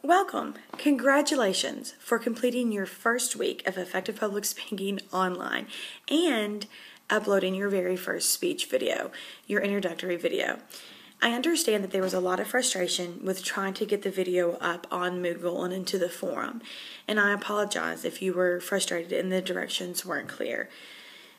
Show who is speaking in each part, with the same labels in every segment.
Speaker 1: Welcome! Congratulations for completing your first week of effective public speaking online and uploading your very first speech video, your introductory video. I understand that there was a lot of frustration with trying to get the video up on Moodle and into the forum, and I apologize if you were frustrated and the directions weren't clear.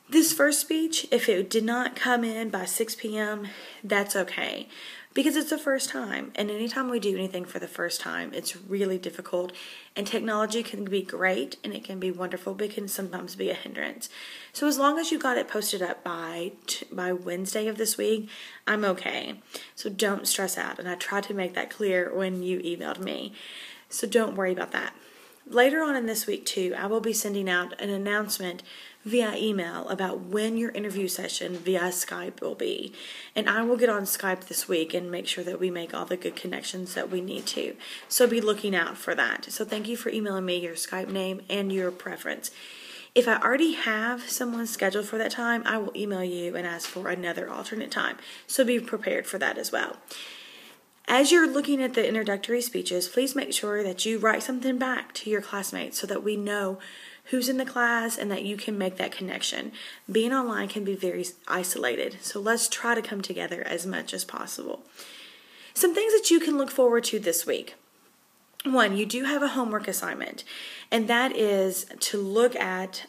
Speaker 1: This first speech, if it did not come in by 6 p.m., that's okay, because it's the first time, and anytime we do anything for the first time, it's really difficult, and technology can be great, and it can be wonderful, but it can sometimes be a hindrance. So as long as you got it posted up by Wednesday of this week, I'm okay. So don't stress out, and I tried to make that clear when you emailed me, so don't worry about that. Later on in this week, too, I will be sending out an announcement via email about when your interview session via Skype will be. And I will get on Skype this week and make sure that we make all the good connections that we need to. So be looking out for that. So thank you for emailing me your Skype name and your preference. If I already have someone scheduled for that time, I will email you and ask for another alternate time. So be prepared for that as well. As you're looking at the introductory speeches, please make sure that you write something back to your classmates so that we know who's in the class and that you can make that connection. Being online can be very isolated, so let's try to come together as much as possible. Some things that you can look forward to this week. One, you do have a homework assignment, and that is to look at,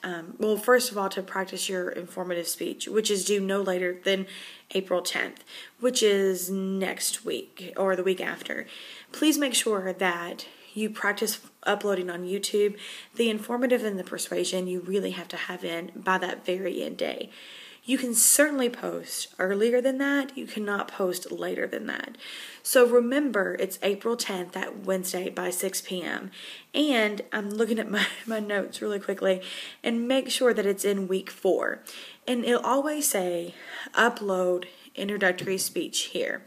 Speaker 1: first of all, to practice your informative speech, which is due no later than April 10th, which is next week or the week after. Please make sure that you practice uploading on YouTube. The informative and the persuasion you really have to have in by that very end day. You can certainly post earlier than that. You cannot post later than that. So remember, it's April 10th, that Wednesday by 6 p.m. And I'm looking at my notes really quickly and make sure that it's in week 4. And it'll always say upload introductory speech here.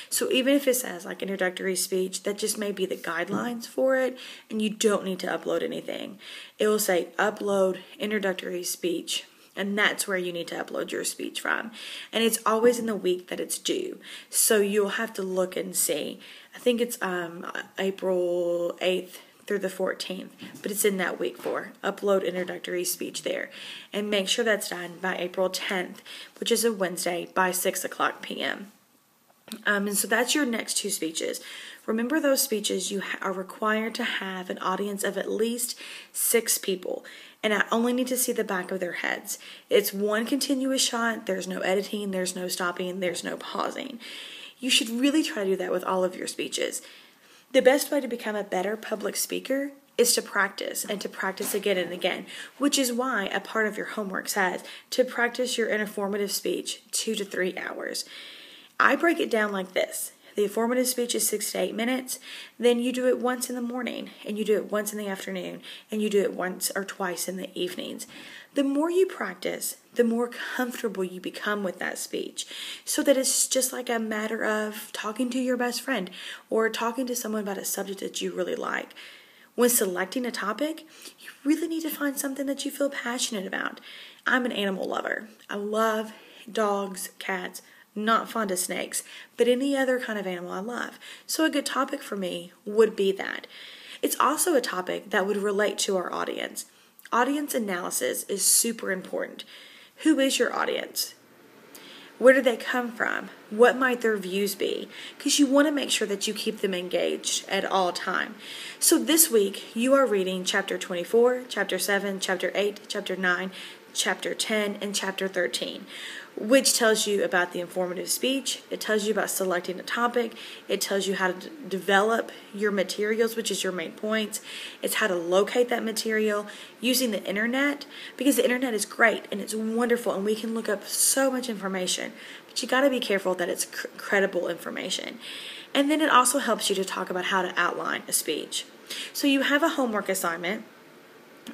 Speaker 1: So even if it says like introductory speech, that just may be the guidelines for it, and you don't need to upload anything. It will say upload introductory speech, and that's where you need to upload your speech from. And it's always in the week that it's due. So you'll have to look and see. I think it's April 8th through the 14th, but it's in that week 4. Upload introductory speech there. And make sure that's done by April 10th, which is a Wednesday, by 6 o'clock p.m. And so that's your next 2 speeches. Remember, those speeches you are required to have an audience of at least 6 people. And I only need to see the back of their heads. It's one continuous shot. There's no editing. There's no stopping. There's no pausing. You should really try to do that with all of your speeches. The best way to become a better public speaker is to practice and to practice again and again, which is why a part of your homework says to practice your informative speech 2 to 3 hours. I break it down like this. The informative speech is 6 to 8 minutes. Then you do it once in the morning, and you do it once in the afternoon, and you do it once or twice in the evenings. The more you practice, the more comfortable you become with that speech, so that it's just like a matter of talking to your best friend or talking to someone about a subject that you really like. When selecting a topic, you really need to find something that you feel passionate about. I'm an animal lover. I love dogs, cats, not fond of snakes, but any other kind of animal I love. So a good topic for me would be that. It's also a topic that would relate to our audience. Audience analysis is super important. Who is your audience? Where do they come from? What might their views be? Because you want to make sure that you keep them engaged at all time. So this week, you are reading Chapter 24, Chapter 7, Chapter 8, Chapter 9, Chapter 10, and Chapter 13, which tells you about the informative speech. It tells you about selecting a topic. It tells you how to develop your materials, which is your main points. It's how to locate that material using the internet, because the internet is great and it's wonderful and we can look up so much information, but you got to be careful that it's credible information. And then it also helps you to talk about how to outline a speech. So you have a homework assignment.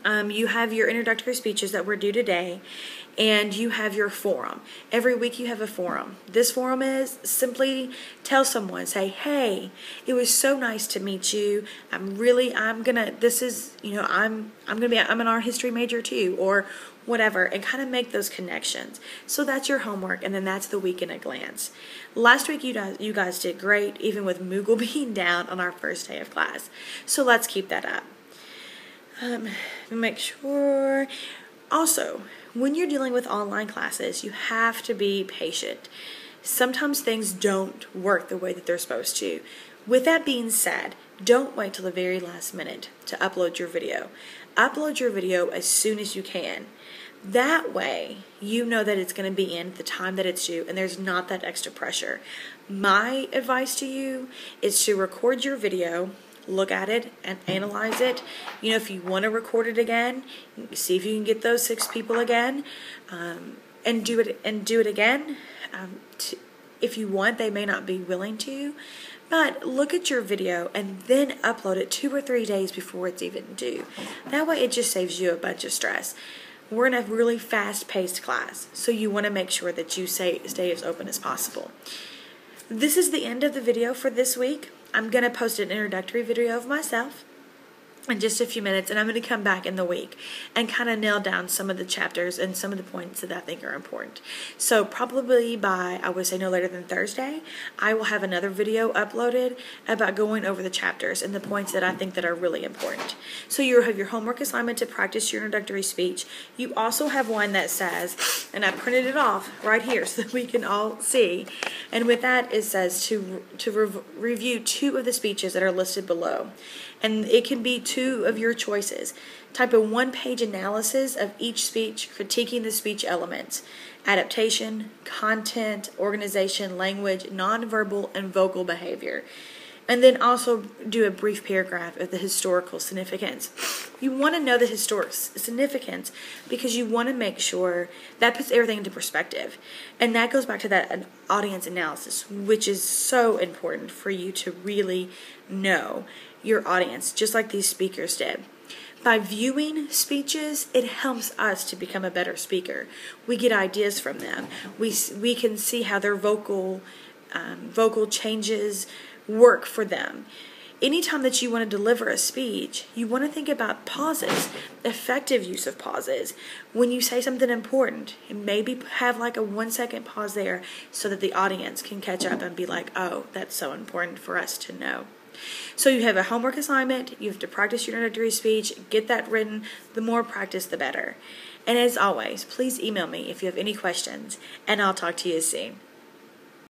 Speaker 1: You have your introductory speeches that were due today, and you have your forum. Very week you have a forum. This forum is simply tell someone, say, hey, it was so nice to meet you. I'm an art history major too, or whatever, and kind of make those connections. So that's your homework, and then that's the week in a glance. Last week you guys did great, even with Moogle being down on our first day of class. So let's keep that up. Make sure. Also, when you're dealing with online classes, you have to be patient. Sometimes things don't work the way that they're supposed to. With that being said, don't wait till the very last minute to upload your video. Upload your video as soon as you can. That way, you know that it's going to be in at the time that it's due, and there's not that extra pressure. My advice to you is to record your video, look at it, and analyze it. You know, if you want to record it again, see if you can get those 6 people again, and do it again. If you want, they may not be willing to, but look at your video and then upload it 2 or 3 days before it's even due. That way, it just saves you a bunch of stress. We're in a really fast-paced class, so you want to make sure that you stay as open as possible. This is the end of the video for this week. I'm going to post an introductory video of myself in just a few minutes, and I'm going to come back in the week and kind of nail down some of the chapters and some of the points that I think are important. So probably by, I would say no later than Thursday, I will have another video uploaded about going over the chapters and the points that I think that are really important. So you have your homework assignment to practice your introductory speech. You also have one that says, and I printed it off right here so that we can all see, and with that it says to review 2 of the speeches that are listed below. And it can be 2 of your choices. Type a 1-page analysis of each speech, critiquing the speech elements: adaptation, content, organization, language, nonverbal, and vocal behavior. And then also do a brief paragraph of the historical significance. You want to know the historic significance because you want to make sure that puts everything into perspective. And that goes back to that audience analysis, which is so important for you to really know your audience, just like these speakers did. By viewing speeches, it helps us to become a better speaker. We get ideas from them. We can see how their vocal changes work for them. Anytime that you want to deliver a speech, you want to think about pauses, effective use of pauses. When you say something important, maybe have like a 1-second pause there so that the audience can catch up and be like, oh, that's so important for us to know. So you have a homework assignment, you have to practice your introductory speech, get that written. The more practice, the better. And as always, please email me if you have any questions, and I'll talk to you soon.